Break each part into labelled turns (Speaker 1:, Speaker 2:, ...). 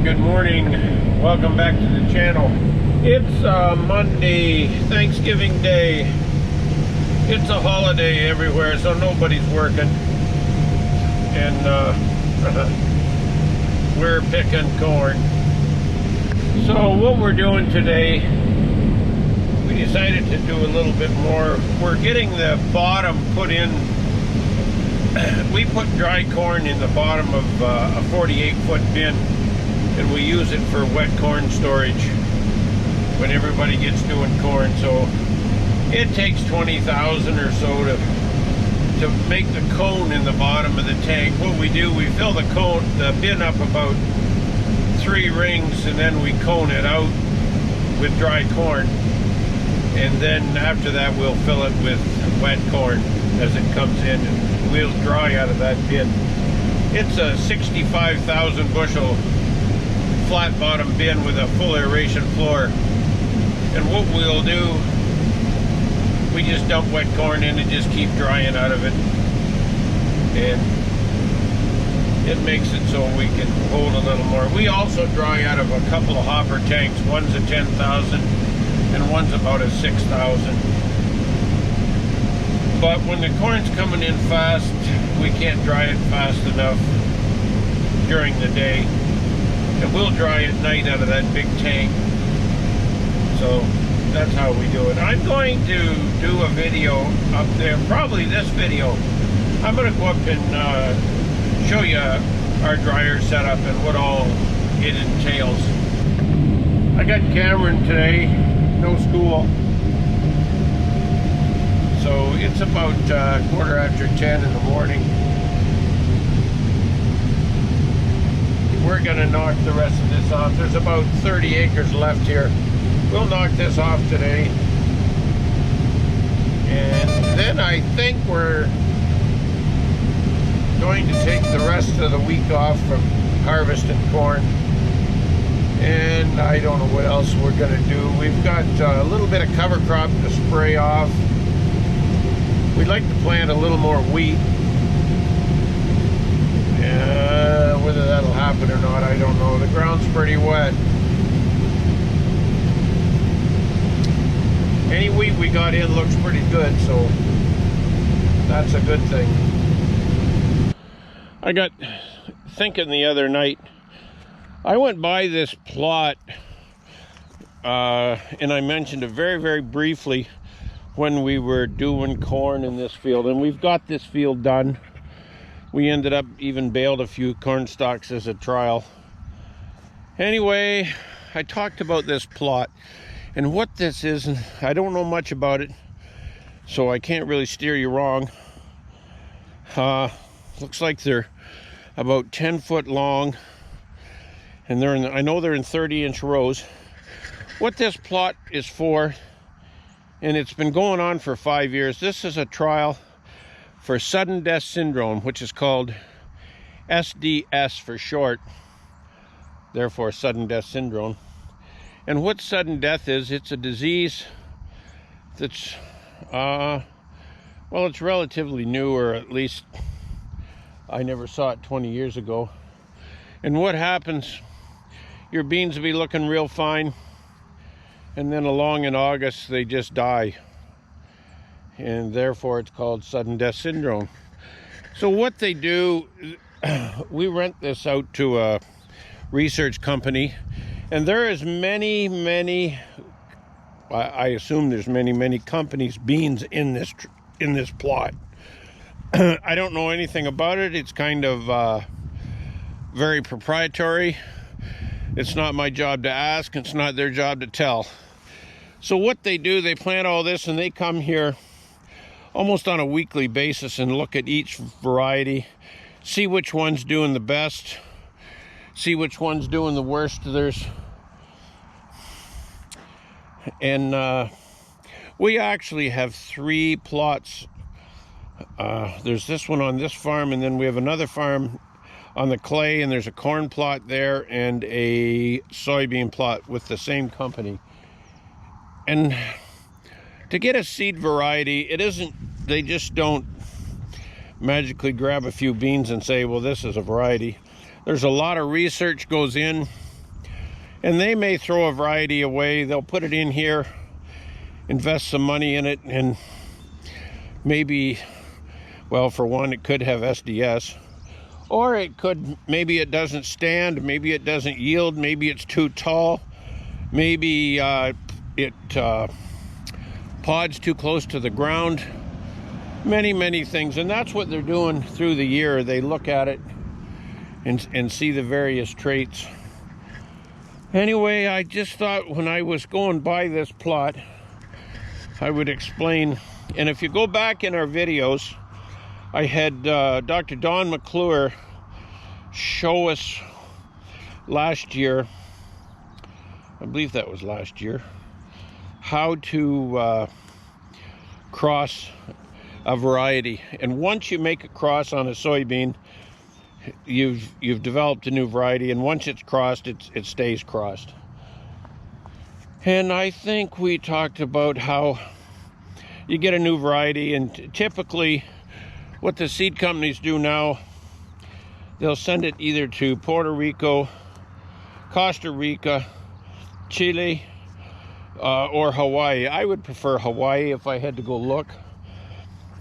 Speaker 1: Good morning. Welcome back to the channel. It's Monday, Thanksgiving Day. It's a holiday everywhere, so nobody's working. And we're picking corn. So what we're doing today, we decided to do a little bit more. We're getting the bottom put in. We put dry corn in the bottom of a 48-foot bin, and we use it for wet corn storage when everybody gets doing corn. So it takes 20,000 or so to make the cone in the bottom of the tank. What we do, we fill the bin up about 3 rings, and then we cone it out with dry corn, and then after that we'll fill it with wet corn as it comes in, and we'll dry out of that bin. It's a 65,000 bushel flat bottom bin with a full aeration floor. And what we'll do, we just dump wet corn in and just keep drying out of it. And it makes it so we can hold a little more. We also dry out of a couple of hopper tanks. One's a 10,000 and one's about a 6,000. But when the corn's coming in fast, we can't dry it fast enough during the day. And we'll dry at night out of that big tank. So that's how we do it. I'm going to do a video up there, probably this video. I'm going to go up and show you our dryer setup and what all it entails. I got Cameron today, no school. So it's about 10:15 in the morning. We're gonna knock the rest of this off. There's about 30 acres left here. We'll knock this off today. And then I think we're going to take the rest of the week off from harvesting corn. And I don't know what else we're gonna do. We've got a little bit of cover crop to spray off. We'd like to plant a little more wheat. Whether that'll happen or not, I don't know. The ground's pretty wet. Any wheat we got in looks pretty good, so that's a good thing. I got thinking the other night, I went by this plot, and I mentioned it very, very briefly when we were doing corn in this field, and we've got this field done. We ended up even baled a few corn stalks as a trial. Anyway, I talked about this plot and what this is, and I don't know much about it, so I can't really steer you wrong. Looks like they're about 10 foot long, and I know they're in 30-inch rows. What this plot is for, and it's been going on for 5 years. This is a trial for sudden death syndrome, which is called SDS for short, therefore sudden death syndrome. And what sudden death is, it's a disease that's, well, it's relatively new, or at least I never saw it 20 years ago. And what happens, your beans will be looking real fine, and then along in August they just die, and therefore it's called sudden death syndrome. So what they do, we rent this out to a research company, and there is many, I assume there's many companies' beans in this plot. I don't know anything about it. It's kind of very proprietary. It's not my job to ask. It's not their job to tell. So what they do, they plant all this, and they come here almost on a weekly basis and look at each variety, see which one's doing the best, see which one's doing the worst. We actually have 3 plots. There's this one on this farm, and then we have another farm on the clay, and there's a corn plot there and a soybean plot with the same company. And to get a seed variety, it isn't, they just don't magically grab a few beans and say, well, this is a variety. There's a lot of research goes in And they may throw a variety away. They'll put it in here, invest some money in it, and maybe, well, for one, it could have SDS. Or it could, maybe it doesn't stand, maybe it doesn't yield, maybe it's too tall, maybe it pods too close to the ground. Many things, and that's what they're doing through the year. They look at it and see the various traits. Anyway, I just thought when I was going by this plot, I would explain. And if you go back in our videos, I had Dr. Don McClure show us last year, I believe that was last year, how to cross a variety. And once you make a cross on a soybean, you've developed a new variety, and once it's crossed, it stays crossed. And I think we talked about how you get a new variety, and typically what the seed companies do now, they'll send it either to Puerto Rico, Costa Rica, Chile, or Hawaii. I would prefer Hawaii if I had to go look.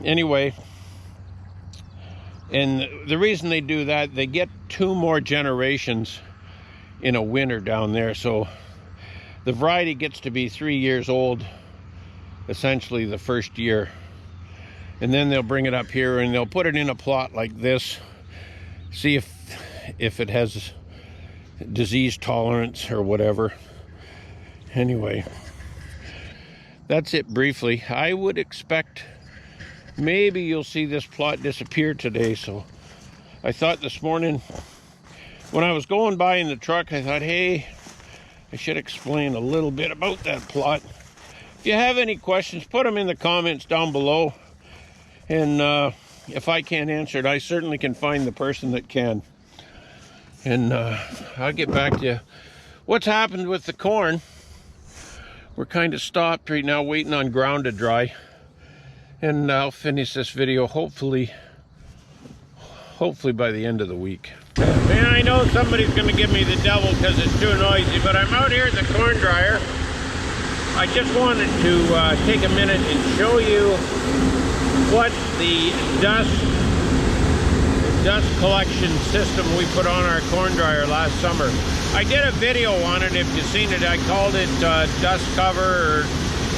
Speaker 1: Anyway, and the reason they do that, they get 2 more generations in a winter down there. So the variety gets to be 3 years old, essentially the first year. And then they'll bring it up here and they'll put it in a plot like this, see if it has disease tolerance or whatever. Anyway, that's it briefly. I would expect maybe you'll see this plot disappear today. So I thought this morning when I was going by in the truck, I thought, hey, I should explain a little bit about that plot. If you have any questions, put them in the comments down below. And if I can't answer it, I certainly can find the person that can. And I'll get back to you. What's happened with the corn? We're kind of stopped right now, waiting on ground to dry. And I'll finish this video hopefully by the end of the week. Man, I know somebody's gonna give me the devil because it's too noisy, but I'm out here at the corn dryer. I just wanted to take a minute and show you what the dust collection system we put on our corn dryer last summer. I did a video on it, if you've seen it. I called it dust cover or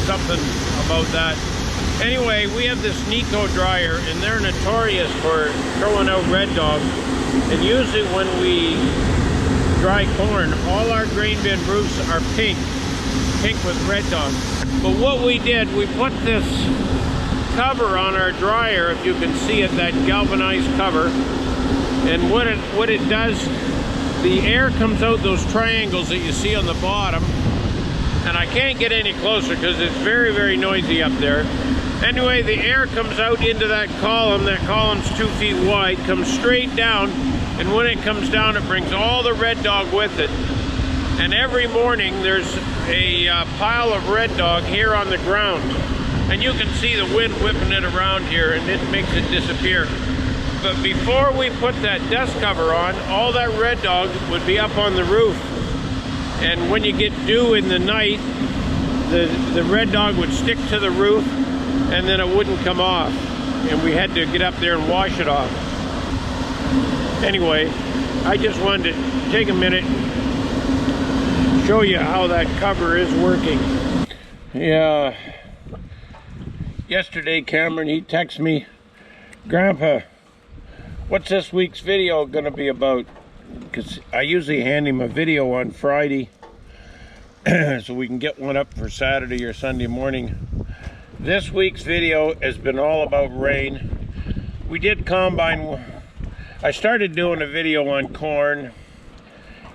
Speaker 1: something about that. Anyway, we have this Nico dryer, and they're notorious for throwing out red dog. And usually when we dry corn, all our grain bin roofs are pink with red dog. But what we did, we put this cover on our dryer, if you can see it, that galvanized cover. And what it does, the air comes out those triangles that you see on the bottom. And I can't get any closer because it's very noisy up there. Anyway, the air comes out into that column. That column's 2 feet wide, comes straight down, and when it comes down, it brings all the red dog with it. And every morning, there's a pile of red dog here on the ground. And you can see the wind whipping it around here, and it makes it disappear. But before we put that dust cover on, all that red dog would be up on the roof. And when you get dew in the night, the red dog would stick to the roof, and then it wouldn't come off. And we had to get up there and wash it off. Anyway, I just wanted to take a minute, show you how that cover is working. Yeah. Yesterday, Cameron, he texted me, Grandpa, what's this week's video gonna be about? Because I usually hand him a video on Friday so we can get one up for Saturday or Sunday morning. This week's video has been all about rain. We did combine. I started doing a video on corn,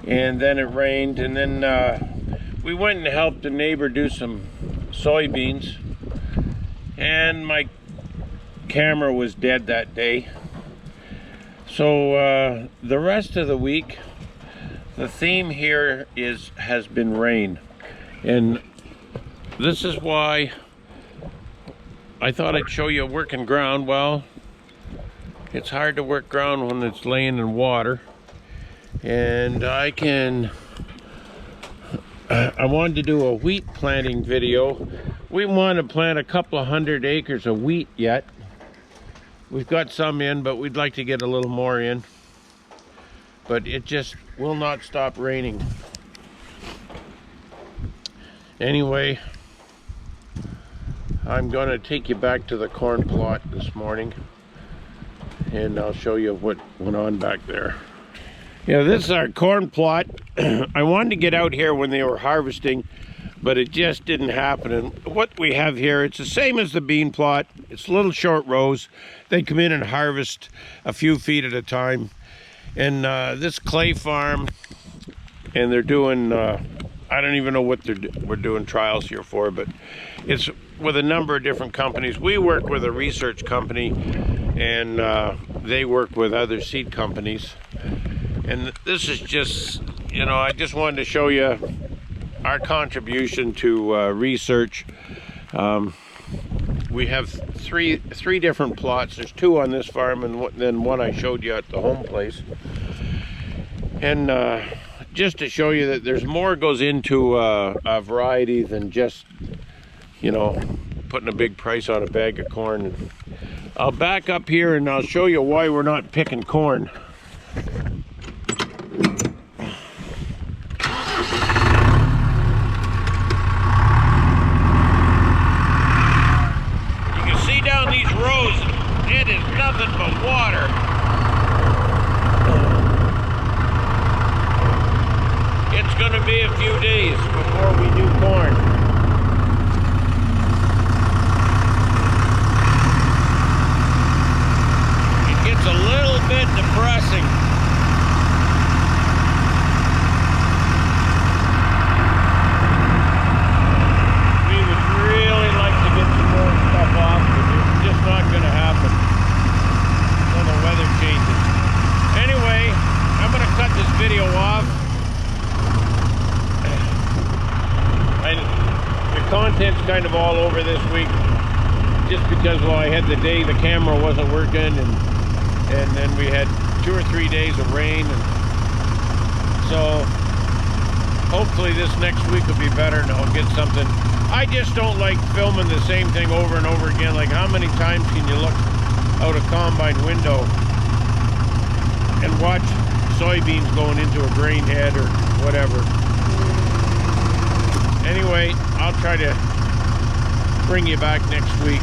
Speaker 1: and then it rained, and then we went and helped a neighbor do some soybeans, and my camera was dead that day. So the rest of the week, the theme here has been rain, and this is why I thought I'd show you working ground. Well, it's hard to work ground when it's laying in water, and I can I wanted to do a wheat planting video. We want to plant a couple of 100 acres of wheat yet. We've got some in, but we'd like to get a little more in. But it just will not stop raining. Anyway, I'm going to take you back to the corn plot this morning, and I'll show you what went on back there. Yeah, this is our corn plot. I wanted to get out here when they were harvesting, but it just didn't happen. And what we have here, it's the same as the bean plot. It's little short rows. They come in and harvest a few feet at a time. And this clay farm, and they're doing, I don't even know what we're doing trials here for, but it's with a number of different companies. We work with a research company, and they work with other seed companies. And this is just, you know, I just wanted to show you our contribution to research. We have three different plots. There's 2 on this farm, and then one I showed you at the home place. And just to show you that there's more goes into a variety than just, you know, putting a big price on a bag of corn. I'll back up here and I'll show you why we're not picking corn. Down these rows, it is nothing but water. It's going to be a few days before we do corn. It gets a little bit depressing. We would really like to get some more stuff off. Just not going to happen until the weather changes. Anyway, I'm going to cut this video off. The content's kind of all over this week, just because, well, I had the day the camera wasn't working, and then we had 2 or 3 days of rain, and so hopefully this next week will be better and I'll get something. I just don't like filming the same thing over and over again. Like, how many times can you look out a combine window and watch soybeans going into a grain head or whatever? Anyway, I'll try to bring you back next week.